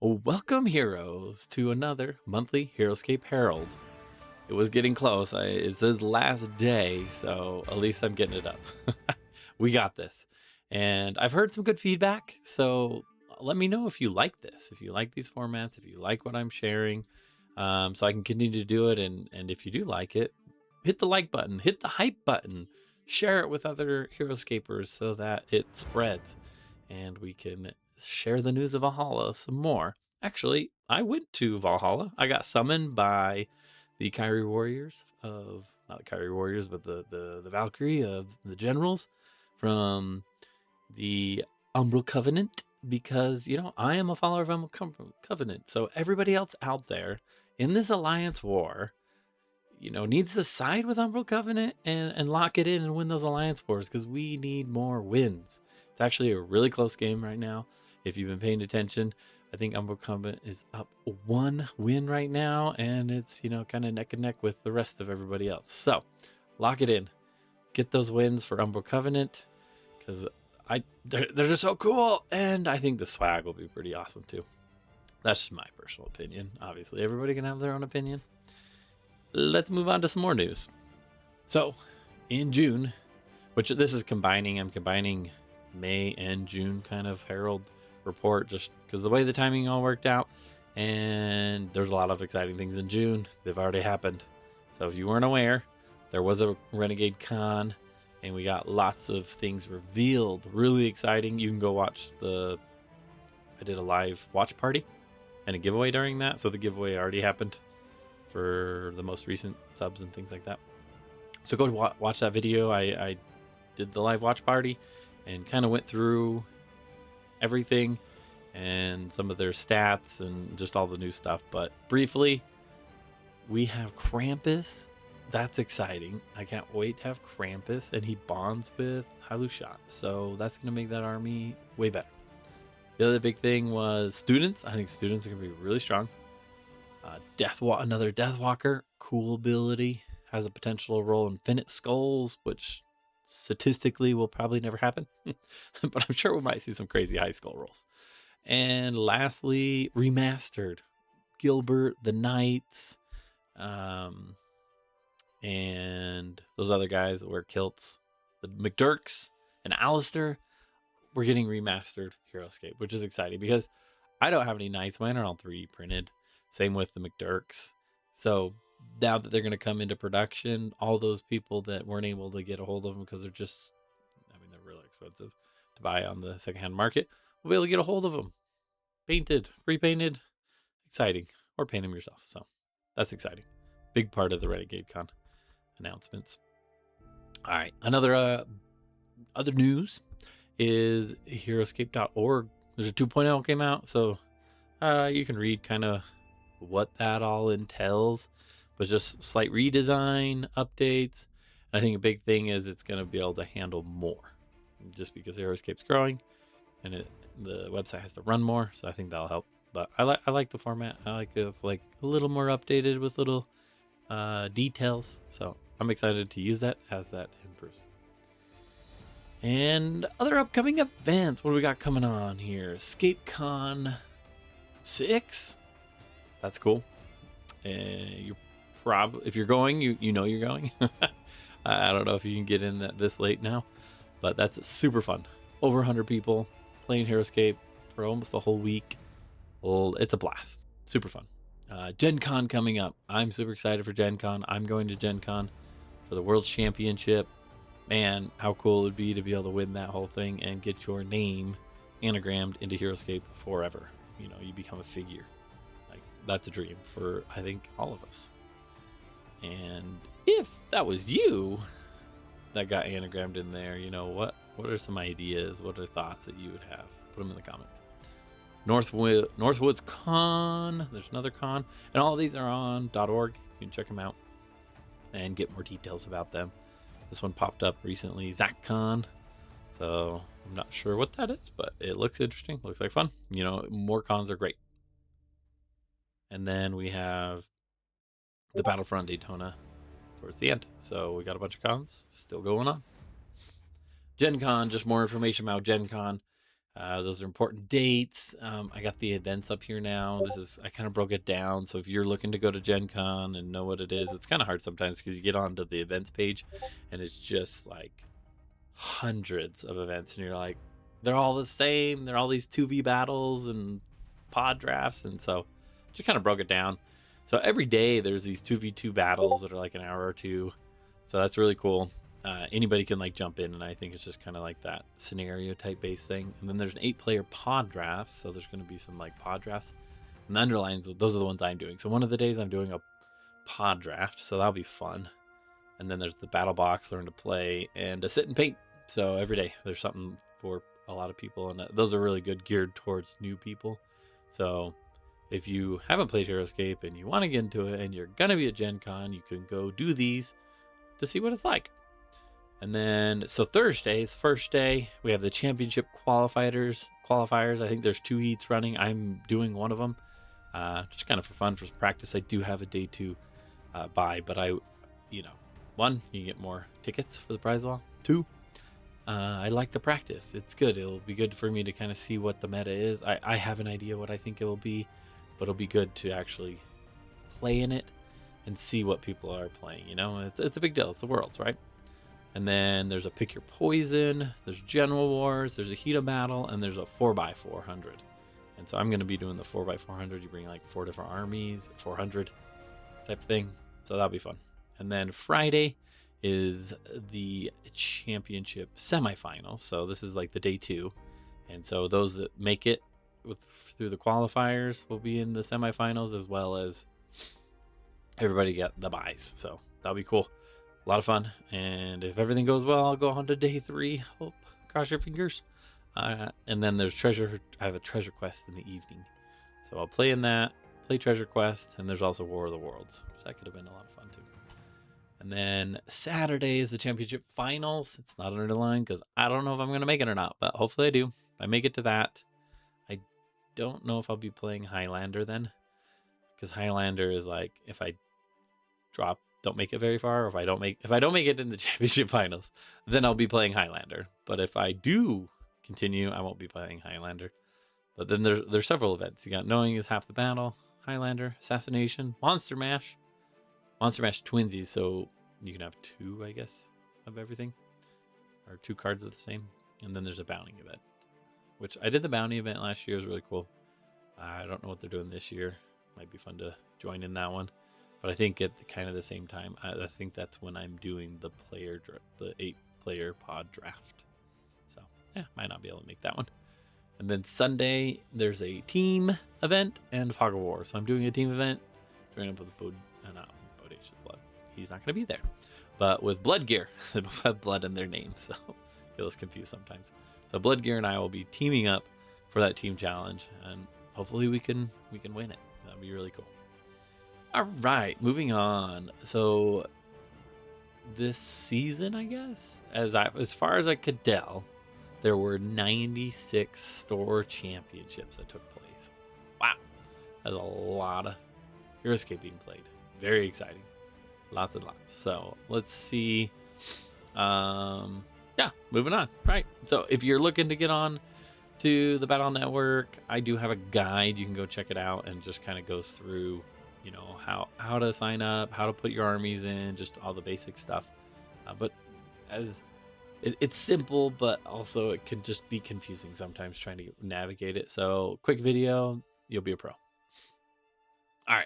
Welcome, heroes, to another monthly Heroscape Herald. It was getting close. It says last day, so at least I'm getting it up. We got this. And I've heard some good feedback, so let me know if you like this, if you like these formats, if you like what I'm sharing, so I can continue to do it. And if you do like it, hit the like button, hit the hype button, share it with other Heroscapers so that it spreads and we can share the news of Valhalla some more. Actually, I went to Valhalla. I got summoned by the Kyrie Warriors of not the Kyrie Warriors, but the Valkyrie of the generals from the Umbral Covenant because I am a follower of Umbral Covenant. So everybody else out there in this alliance war, needs to side with Umbral Covenant and lock it in and win those alliance wars because we need more wins. It's actually a really close game right now. If you've been paying attention, I think Umbral Covenant is up 1 win right now, and it's, kind of neck and neck with the rest of everybody else. So lock it in. Get those wins for Umbral Covenant because they're just so cool, and I think the swag will be pretty awesome too. That's just my personal opinion. Obviously, everybody can have their own opinion. Let's move on to some more news. So, in June, which this is I'm combining May and June kind of Herald report just because the way the timing all worked out. And there's a lot of exciting things in June. They've already happened. So, if you weren't aware, there was a Renegade Con and we got lots of things revealed. Really exciting. You can go watch I did a live watch party and a giveaway during that. So, the giveaway already happened for the most recent subs and things like that. So go watch that video. I did the live watch party and kind of went through everything and some of their stats and just all the new stuff. But briefly, we have Krampus. That's exciting. I can't wait to have Krampus, and he bonds with Halushat. So that's going to make that army way better. The other big thing was students. I think students are going to be really strong. Another Deathwalker, cool ability, has a potential role Infinite Skulls, which statistically will probably never happen, but I'm sure we might see some crazy high skull rolls. And lastly, remastered Gilbert, the Knights, and those other guys that wear kilts, the McDurks and Alistair. We're getting remastered Heroscape, which is exciting because I don't have any Knights. Mine are all 3 printed. Same with the McDurks. So now that they're going to come into production, all those people that weren't able to get a hold of them because they're they're really expensive to buy on the secondhand market, will be able to get a hold of them. Painted, repainted, exciting. Or paint them yourself. So that's exciting. Big part of the Renegade Con announcements. All right. Other news is Heroscape.org. There's a 2.0 came out. So you can read kind of what that all entails, but just slight redesign, updates. And I think a big thing is it's going to be able to handle more just because Heroscape's growing and the website has to run more. So I think that'll help. But I like the format. I like it's like a little more updated with little details. So I'm excited to use that as that improves. And other upcoming events. What do we got coming on here? EscapeCon 6. That's cool. You're if you're going, you know you're going. I don't know if you can get in this late now, but that's super fun. Over 100 people playing Heroscape for almost a whole week. Well, it's a blast. Super fun. Gen Con coming up. I'm super excited for Gen Con. I'm going to Gen Con for the World's Championship. Man, how cool it would be to be able to win that whole thing and get your name anagrammed into Heroscape forever. You become a figure. That's a dream for, I think, all of us. And if that was you that got anagrammed in there, what are some ideas? What are thoughts that you would have? Put them in the comments. Northwoods Con. There's another con. And all of these are on .org. You can check them out and get more details about them. This one popped up recently, ZachCon. So I'm not sure what that is, but it looks interesting. Looks like fun. More cons are great. And then we have the Battlefront Daytona towards the end. So we got a bunch of cons still going on. Gen Con, just more information about Gen Con. Those are important dates. I got the events up here now. I kind of broke it down. So if you're looking to go to Gen Con and know what it is, it's kind of hard sometimes because you get onto the events page and it's just like hundreds of events. And you're like, they're all the same. They're all these 2v battles and pod drafts. And so just kind of broke it down. So every day there's these 2v2 battles that are like an hour or two. So that's really cool. Anybody can like jump in, and I think it's just kind of like that scenario type based thing. And then there's an 8-player pod draft, so there's going to be some like pod drafts. And the underlines, those are the ones I'm doing. So one of the days I'm doing a pod draft, so that'll be fun. And then there's the battle box, learn to play, and a sit and paint. So every day there's something for a lot of people, and those are really good, geared towards new people. So if you haven't played Heroscape and you want to get into it, and you're gonna be at Gen Con, you can go do these to see what it's like. And then, so Thursday's first day, we have the championship qualifiers. I think there's 2 heats running. I'm doing one of them, just kind of for fun, for practice. I do have a day 2 buy, but one, you get more tickets for the prize wall. 2, I like the practice. It's good. It'll be good for me to kind of see what the meta is. I have an idea what I think it will be, but it'll be good to actually play in it and see what people are playing. It's a big deal. It's the Worlds, right? And then there's a pick your poison, there's general wars, there's a heat of battle, and there's a 4x400. And so I'm going to be doing the 4x400. You bring like 4 different armies, 400 type thing. So that'll be fun. And then Friday is the championship semifinals. So this is like the day 2. And so those that make it through the qualifiers will be in the semifinals, as well as everybody get the buys. So that'll be cool. A lot of fun, and if everything goes well, I'll go on to day 3. Hope, cross your fingers. And then there's treasure. I have a treasure quest in the evening, so I'll play in that, play treasure quest, and there's also War of the Worlds, which that could have been a lot of fun too. And then Saturday is the championship finals. It's not underlined because I don't know if I'm going to make it or not, but hopefully I do. If I make it to that, I don't know if I'll be playing Highlander then, because Highlander is like, if I don't make it very far, or if I don't make it in the championship finals, then I'll be playing Highlander. But if I do continue, I won't be playing Highlander. But then there's several events. You got Knowing is Half the Battle, Highlander, Assassination, Monster Mash Twinsies, so you can have 2, I guess, of everything, or 2 cards of the same. And then there's a bounty event, which I did the bounty event last year. It was really cool. I don't know what they're doing this year. Might be fun to join in that one. But I think at kind of the same time, I think that's when I'm doing the 8-player pod draft. So, yeah, might not be able to make that one. And then Sunday, there's a team event and Fog of War. So I'm doing a team event, joining up with Bodacious Blood. He's not going to be there. But with Blood Gear, they both have blood in their name, so get us confused sometimes. So Blood Gear and I will be teaming up for that team challenge, and hopefully we can win it. That'd be really cool. All right, moving on. So this season, I guess, as far as I could tell, there were 96 store championships that took place. Wow, that's a lot of Heroscape being played. Very exciting, lots and lots. So let's see. Yeah, moving on. Right. So if you're looking to get on to the Battle Network, I do have a guide. You can go check it out, and just kind of goes through, how to sign up, how to put your armies in, just all the basic stuff. But it's simple, but also it can just be confusing sometimes trying to navigate it. So quick video, you'll be a pro. All right.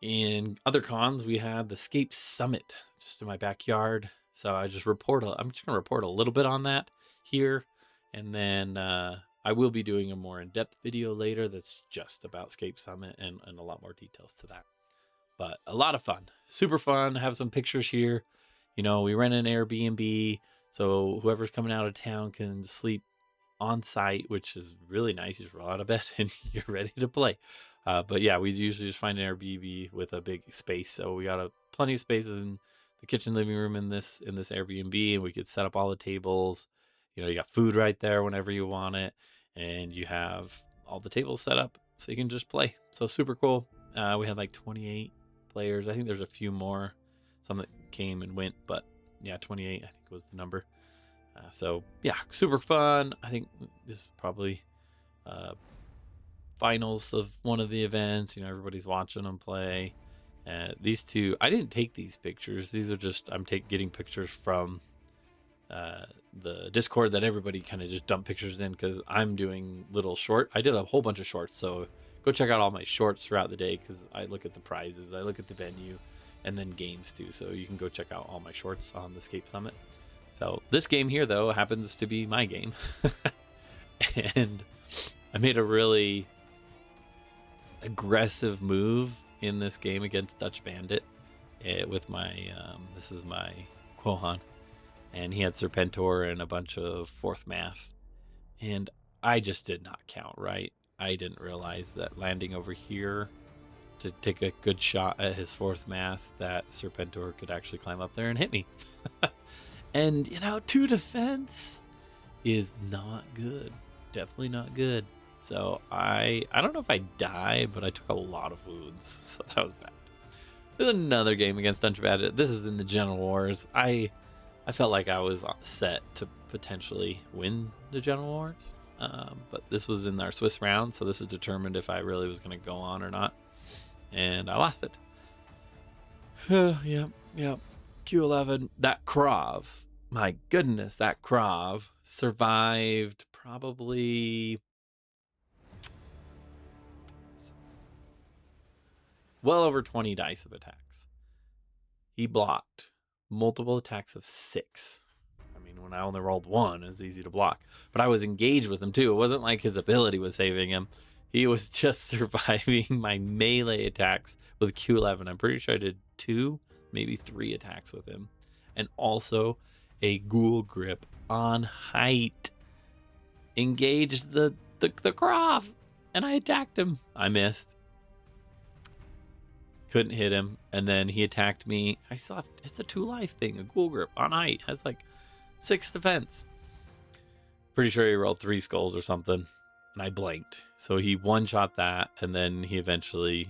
In other cons, we had the Scape Summit just in my backyard. So I'm just going to report a little bit on that here. And then I will be doing a more in-depth video later that's just about Scape Summit and a lot more details to that. But a lot of fun, super fun. Have some pictures here. We rent an Airbnb, so whoever's coming out of town can sleep on site, which is really nice. You just roll out of bed and you're ready to play. But yeah, we usually just find an Airbnb with a big space. So we got plenty of spaces in the kitchen, living room in this Airbnb, and we could set up all the tables. You got food right there whenever you want it, and you have all the tables set up so you can just play. So super cool. We had like 28 players. I think there's a few more, some that came and went, but yeah, 28 I think was the number. So yeah, super fun. I think this is probably finals of one of the events. Everybody's watching them play. These two, I didn't take these pictures. These are just I'm getting pictures from uh, the Discord that everybody kind of just dumped pictures in because I'm doing little short. I did a whole bunch of shorts, so go check out all my shorts throughout the day because I look at the prizes, I look at the venue, and then games too. So you can go check out all my shorts on the Escape Summit. So this game here, though, happens to be my game. And I made a really aggressive move in this game against Dutch Bandit with my, this is my Quohan. And he had Serpentor and a bunch of fourth mass. And I just did not count right. I didn't realize that landing over here to take a good shot at his fourth mass, that Serpentor could actually climb up there and hit me. And, 2 defense is not good. Definitely not good. So I don't know if I died, but I took a lot of wounds. So that was bad. There's another game against Dungeon Bandit. This is in the General Wars. I felt like I was set to potentially win the General Wars. But this was in our Swiss round, so this is determined if I really was going to go on or not. And I lost it. Yep. Q11. That Krav. My goodness, that Krav survived probably well over 20 dice of attacks. He blocked multiple attacks of 6. I mean, when I only rolled 1, it's easy to block. But I was engaged with him too. It wasn't like his ability was saving him. He was just surviving my melee attacks with Q11. I'm pretty sure I did 2, maybe 3 attacks with him. And also a ghoul grip on height. Engaged the Krav. And I attacked him. I missed. Couldn't hit him. And then he attacked me. I still have, it's a 2 life thing. A ghoul grip on height has like 6 defense. Pretty sure he rolled 3 skulls or something. And I blanked. So he one-shot that. And then he eventually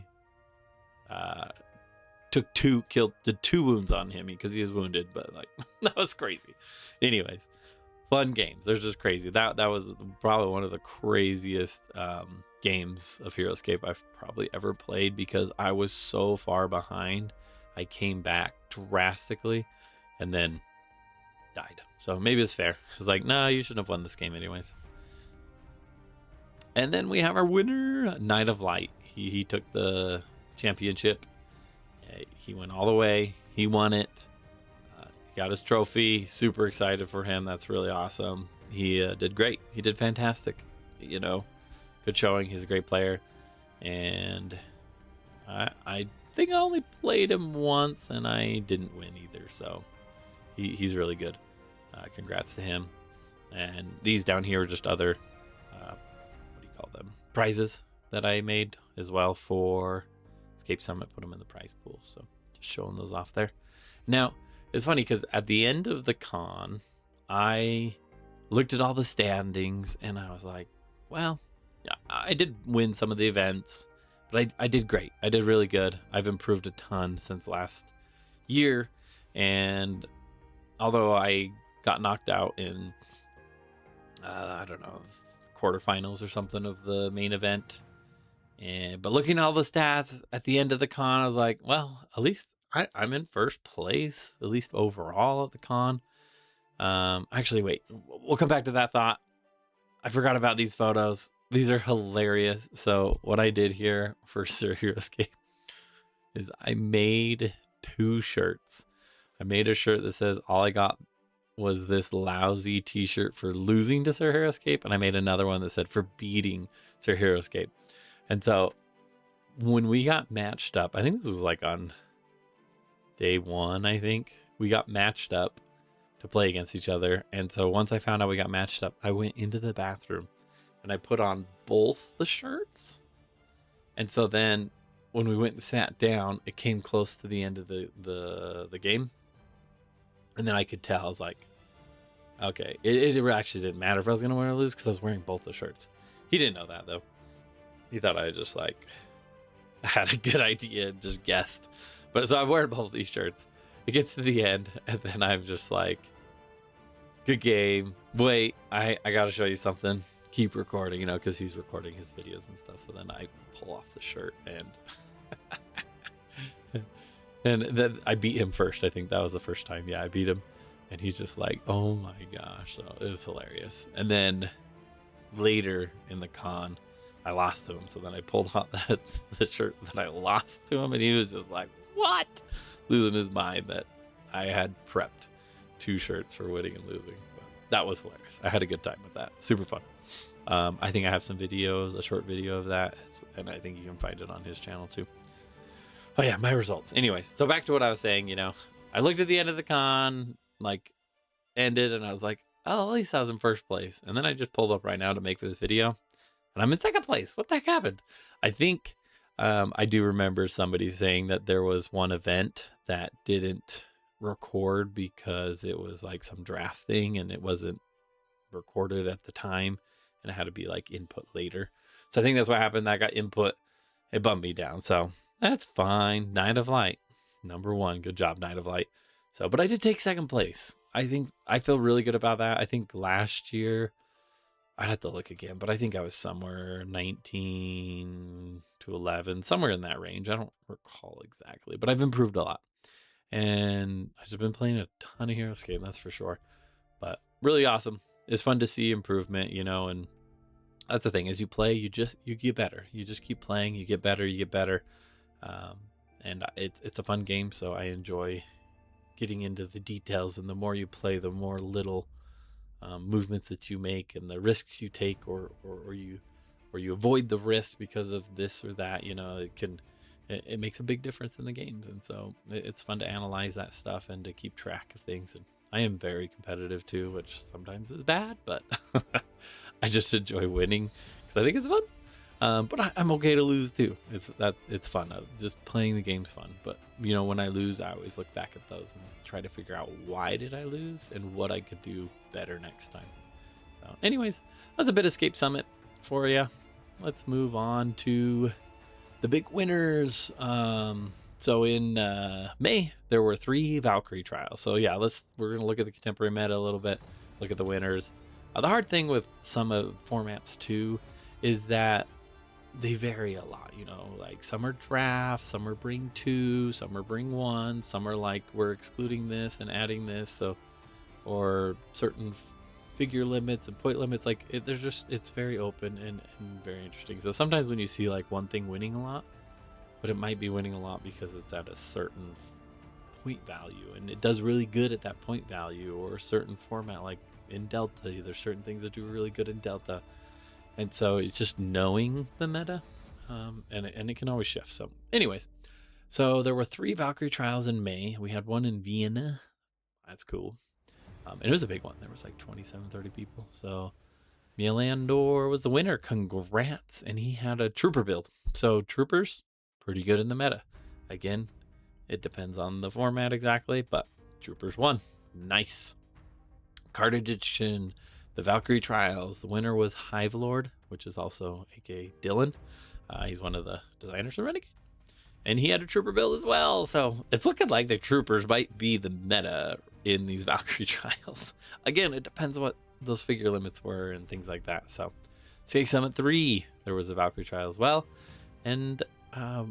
did 2 wounds on him because he was wounded. But like, that was crazy. Anyways, fun games. They're just crazy. That was probably one of the craziest games of Heroscape I've probably ever played because I was so far behind. I came back drastically and then died. So maybe it's fair. It's like, no, you shouldn't have won this game anyways. And then we have our winner, Knight of Light. He took the championship. He went all the way. He won it. He got his trophy. Super excited for him. That's really awesome. He did great. He did fantastic. Good showing. He's a great player. And I think I only played him once and I didn't win either. So he's really good. Congrats to him. And these down here are just other, what do you call them? Prizes that I made as well for Escape Summit. Put them in the prize pool. So just showing those off there. Now, it's funny because at the end of the con, I looked at all the standings and I was like, well, I did win some of the events, but I did great. I did really good. I've improved a ton since last year. And although I got knocked out in, I don't know, quarterfinals or something of the main event, but looking at all the stats at the end of the con, I was like, well, at least I'm in first place, at least overall at the con. Actually, wait, we'll come back to that thought. I forgot about these photos. These are hilarious. So what I did here for Sir Heroscape is I made 2 shirts. I made a shirt that says all I got was this lousy t-shirt for losing to Sir Heroscape, and I made another one that said for beating Sir Heroscape. And so when we got matched up, I think this was like on day 1, I think we got matched up to play against each other. And so once I found out we got matched up, I went into the bathroom and I put on both the shirts. And so then when we went and sat down, it came close to the end of the game. And then I could tell, I was like, okay, it actually didn't matter if I was going to win or lose because I was wearing both the shirts. He didn't know that though. He thought I just like had a good idea and just guessed. But so I'm wearing both these shirts. It gets to the end and then I'm just like, Good game. Wait, I gotta show you something. Keep recording, you know, because he's recording his videos and stuff. So then I pull off the shirt and and then I beat him first. I think that was the first time. Yeah, I beat him, and he's just like, "Oh my gosh!" So it was hilarious. And then later in the con, I lost to him. So then I pulled out the shirt that I lost to him, and he was just like, "What?" Losing his mind that I had prepped 2 shirts for winning and losing. But that was hilarious. I had a good time with that. Super fun. I think I have some videos, a short video of that, and I think you can find it on his channel too. Oh yeah, my results. Anyways, so back to what I was saying, you know, I looked at the end of the con, like ended, and I was like, oh, at least I was in first place. And then I just pulled up right now to make for this video, and I'm in second place. What the heck happened? I think I do remember somebody saying that there was one event that didn't record because it was like some draft thing and it wasn't recorded at the time, and it had to be like input later. So I think that's what happened. That got input. It bumped me down. So that's fine. Night of Light, number 1. Good job, Night of Light. So, but I did take second place. I think I feel really good about that. I think last year, I'd have to look again, but I think I was somewhere 19 to 11, somewhere in that range. I don't recall exactly, but I've improved a lot. And I've just been playing a ton of Heroscape, that's for sure. But really awesome. It's fun to see improvement, you know, and that's the thing. As you play, you get better. You just keep playing, you get better, you get better. And it's a fun game, so I enjoy getting into the details. And the more you play, the more little movements that you make and the risks you take, or you avoid the risk because of this or that. You know, it makes a big difference in the games, and so it's fun to analyze that stuff and to keep track of things. And I am very competitive too, which sometimes is bad, but I just enjoy winning because I think it's fun. But I'm okay to lose too. It's fun. Just playing the game's fun. But you know, when I lose, I always look back at those and try to figure out why did I lose and what I could do better next time. So, anyways, that's a bit of Escape Summit for you. Let's move on to the big winners. So in May, there were 3 Valkyrie trials. So yeah, we're gonna look at the contemporary meta a little bit, look at the winners. The hard thing with some of formats too is that they vary a lot. You know, like some are draft, some are bring 2, some are bring 1, some are like we're excluding this and adding this. So, or certain figure limits and point limits. Like it's very open and very interesting. So sometimes when you see like one thing winning a lot, but it might be winning a lot because it's at a certain point value and it does really good at that point value, or a certain format like in Delta. There's certain things that do really good in Delta, and so it's just knowing the meta, and it can always shift. So anyways, so there were 3 Valkyrie trials in May. We had one in Vienna. That's cool. And it was a big one. There was like 27-30 people. So Mielandor was the winner. Congrats. And he had a trooper build. So troopers, pretty good in the meta. Again, it depends on the format exactly, but troopers won. Nice. Card edition, the Valkyrie trials. The winner was Hive Lord, which is also aka Dylan. He's one of the designers of Renegade. And he had a trooper build as well. So it's looking like the troopers might be the meta in these Valkyrie trials. Again, it depends what those figure limits were and things like that. So Escape Summit 3, there was a Valkyrie trial as well. And I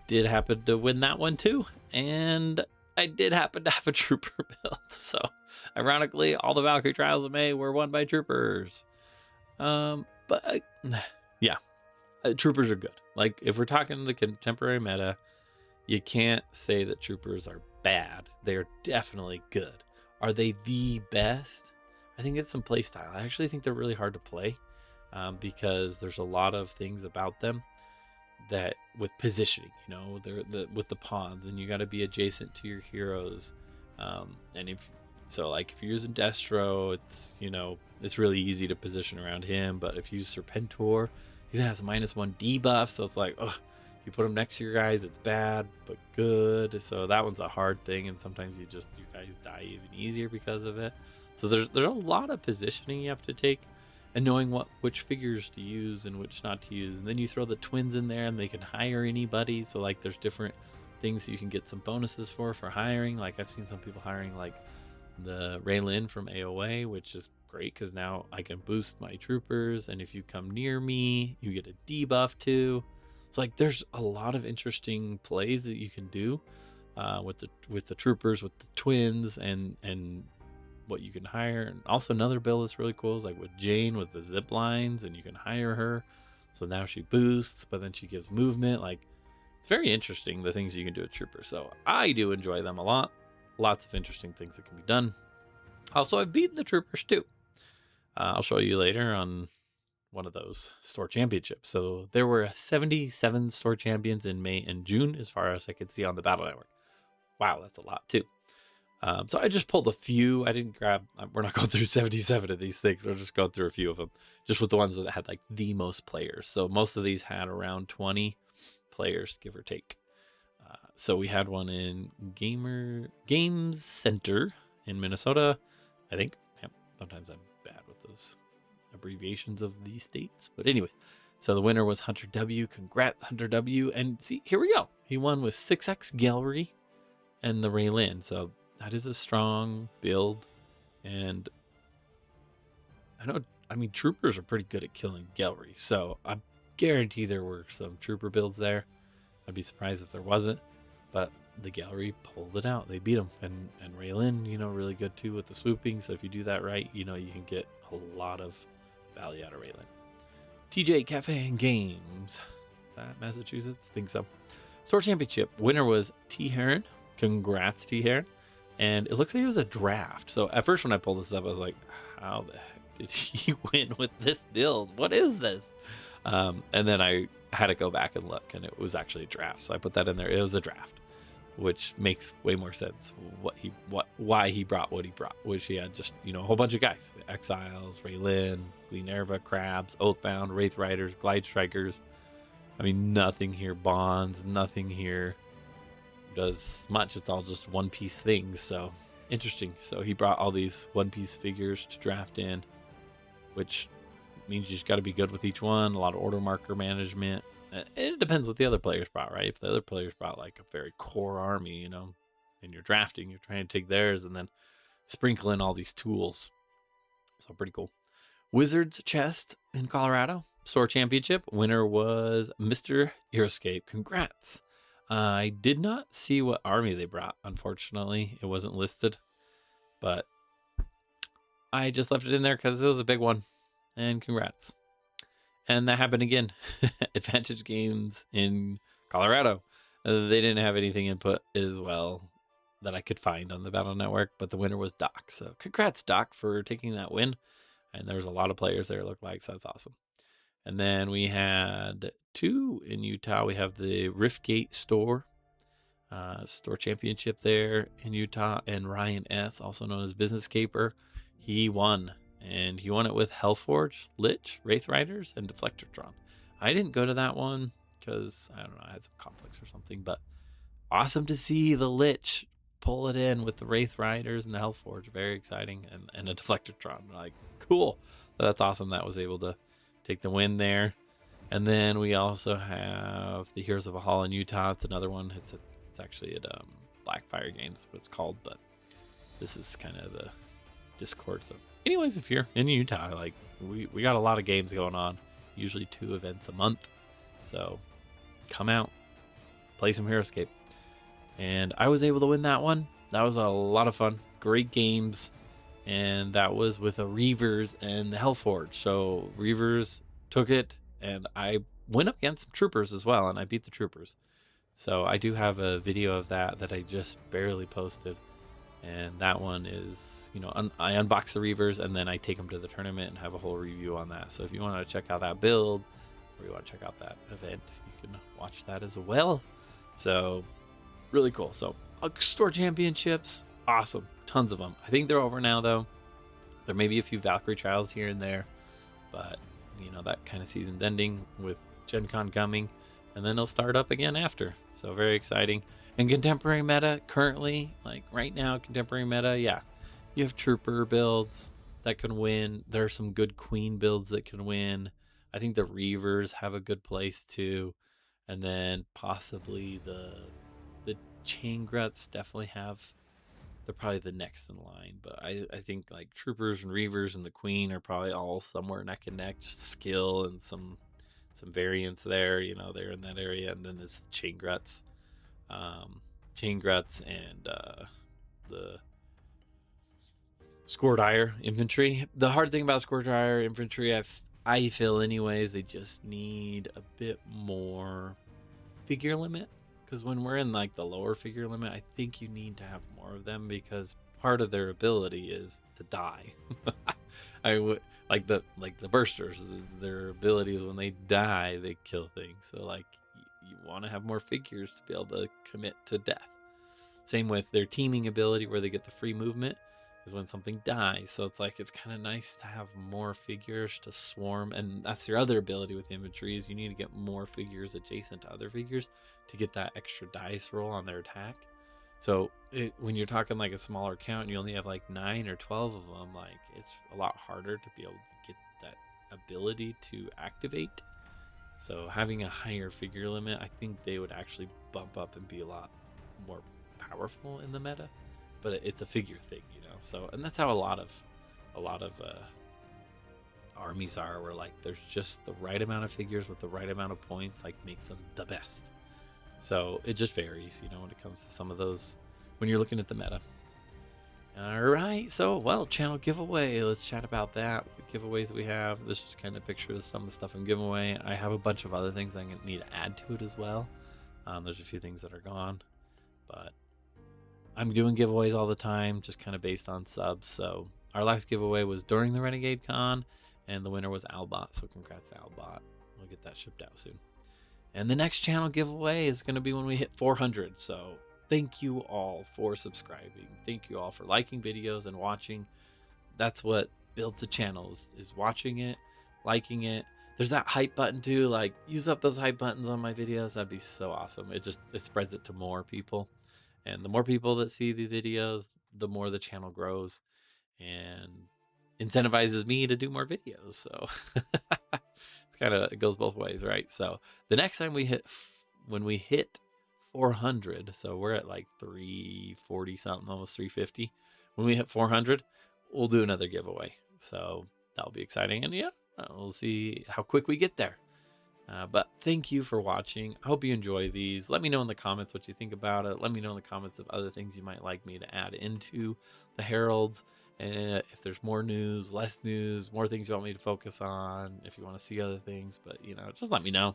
did happen to win that one too. And I did happen to have a trooper build. So ironically, all the Valkyrie trials of May were won by troopers. But yeah. Troopers are good. Like if we're talking the contemporary meta, you can't say that troopers are bad. They're definitely good. Are they the best? I think it's some play style. I actually think they're really hard to play because there's a lot of things about them that with positioning, you know, with the pawns, and you got to be adjacent to your heroes. And if you're using Destro, it's, you know, it's really easy to position around him. But if you use Serpentor, he has a -1 debuff, so it's like, oh, if you put him next to your guys, it's bad but good. So that one's a hard thing, and sometimes you guys die even easier because of it. So there's a lot of positioning you have to take, and knowing which figures to use and which not to use. And then you throw the twins in there, and they can hire anybody. So like there's different things you can get some bonuses for hiring. Like I've seen some people hiring like the Raylin from AOA, which is great because now I can boost my troopers, and if you come near me, you get a debuff too. It's like there's a lot of interesting plays that you can do with the troopers, with the twins, and what you can hire. And also another build that's really cool is like with Jane with the zip lines, and you can hire her. So now she boosts, but then she gives movement. Like it's very interesting the things you can do with troopers. So I do enjoy them a lot. Lots of interesting things that can be done. Also, I've beaten the troopers too. I'll show you later on one of those store championships. So there were 77 store champions in May and June, as far as I could see on the Battle Network. Wow, that's a lot too. So I just pulled a few. I didn't grab. We're not going through 77 of these things. We're just going through a few of them, just with the ones that had like the most players. So most of these had around 20 players, give or take. So we had one in Games Center in Minnesota, I think. Yeah, sometimes I'm bad with those abbreviations of these states, but anyways. So the winner was Hunter W. Congrats, Hunter W. And see, here we go. He won with 6x Gallery and the Raylin. So that is a strong build, and I mean, troopers are pretty good at killing Gallery, so I guarantee there were some trooper builds there. I'd be surprised if there wasn't, but the Gallery pulled it out. They beat them, and Raylin, really good too with the swooping. So if you do that right, you can get a lot of value out of Raylin. TJ Cafe and Games, is that Massachusetts? Think so. Store Championship winner was T Heron. Congrats, T Heron. And it looks like it was a draft. So at first when I pulled this up, I was like, how the heck did he win with this build? What is this? And then I had to go back and look, and it was actually a draft. So I put that in there. It was a draft, which makes way more sense why he brought what he brought, which he had just, a whole bunch of guys. Exiles, Raylin, Glenerva, Crabs, Oathbound, Wraith Riders, Glide Strikers. I mean, nothing here bonds, nothing here does much. It's all just one piece things. So interesting. So he brought all these one piece figures to draft in, which means you just got to be good with each one. A lot of order marker management. It depends what the other players brought, right? If the other players brought like a very core army, and you're drafting, you're trying to take theirs and then sprinkle in all these tools. So pretty cool. Wizards chest in Colorado store championship winner was Mr. Heroscape. Congrats. I did not see what army they brought. Unfortunately, it wasn't listed, but I just left it in there because it was a big one. And congrats. And that happened again. Advantage Games in Colorado. They didn't have anything input as well that I could find on the Battle Network, but the winner was Doc. So congrats, Doc, for taking that win. And there's a lot of players there, it looked like, so that's awesome. And then we had two in Utah. We have the Riftgate store championship there in Utah, and Ryan S., also known as Business Caper, he won. And he won it with Hellforge, Lich, Wraith Riders, and Deflectortron. I didn't go to that one because, I don't know, I had some conflicts or something, but awesome to see the Lich pull it in with the Wraith Riders and the Hellforge. Very exciting. And a Deflectortron. Like, cool. That's awesome. That was able to take the win there. And then we also have the Heroes of a Hall in Utah. It's another one. It's actually at Blackfire Games, what it's called, but this is kind of the Discord. So anyways, if you're in Utah, like we got a lot of games going on, usually 2 events a month. So come out, play some Heroscape. And I was able to win that one. That was a lot of fun. Great games. And that was with a Reavers and the Hellforge. So Reavers took it, and I went up against some troopers as well, and I beat the troopers. So I do have a video of that I just barely posted. And that one is, I unbox the Reavers, and then I take them to the tournament and have a whole review on that. So if you want to check out that build, or you want to check out that event, you can watch that as well. So really cool. So store championships, awesome. Tons of them. I think they're over now, though. There may be a few Valkyrie trials here and there, but that kind of season's ending with Gen Con coming, and then they'll start up again after. So very exciting. And contemporary meta currently, like right now, contemporary meta, yeah, you have trooper builds that can win. There are some good queen builds that can win. I think the Reavers have a good place too, and then possibly the Chain Gruts definitely have they're probably the next in line. But I think like troopers and reavers and the queen are probably all somewhere neck and neck. Just skill and some variants there. They're in that area, and then there's um, chain gruts, and the Scourdire infantry. The hard thing about Scourdire infantry, I feel anyways, they just need a bit more figure limit. Because when we're in like the lower figure limit, I think you need to have more of them because part of their ability is to die. I would like the bursters. Their ability is when they die, they kill things. So like you want to have more figures to be able to commit to death. Same with their teaming ability where they get the free movement is when something dies. So it's like it's kind of nice to have more figures to swarm. And that's your other ability with infantry is you need to get more figures adjacent to other figures to get that extra dice roll on their attack. So when you're talking like a smaller count and you only have like 9 or 12 of them, like it's a lot harder to be able to get that ability to activate. So having a higher figure limit, I think they would actually bump up and be a lot more powerful in the meta. But it's a figure thing. So, and that's how a lot of armies are, where like there's just the right amount of figures with the right amount of points, like makes them the best. So it just varies, when it comes to some of those when you're looking at the meta. All right, so channel giveaway. Let's chat about that. What giveaways we have. This is kind of pictures some of the stuff I'm giving away. I have a bunch of other things I'm gonna need to add to it as well. There's a few things that are gone, but I'm doing giveaways all the time, just kind of based on subs. So our last giveaway was during the Renegade Con, and the winner was Albot. So congrats to Albot. We'll get that shipped out soon. And the next channel giveaway is going to be when we hit 400. So thank you all for subscribing. Thank you all for liking videos and watching. That's what builds the channel is watching it, liking it. There's that hype button too. Like use up those hype buttons on my videos. That'd be so awesome. It spreads it to more people. And the more people that see the videos, the more the channel grows and incentivizes me to do more videos. So it goes both ways, right? So the next time when we hit 400, so we're at like 340 something, almost 350. When we hit 400, we'll do another giveaway. So that'll be exciting. And we'll see how quick we get there. But thank you for watching. I hope you enjoy these. Let me know in the comments what you think about it. Let me know in the comments of other things you might like me to add into the Heralds. And if there's more news, less news, more things you want me to focus on, if you want to see other things. But, just let me know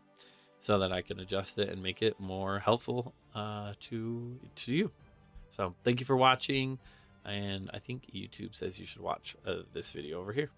so that I can adjust it and make it more helpful to you. So thank you for watching. And I think YouTube says you should watch this video over here.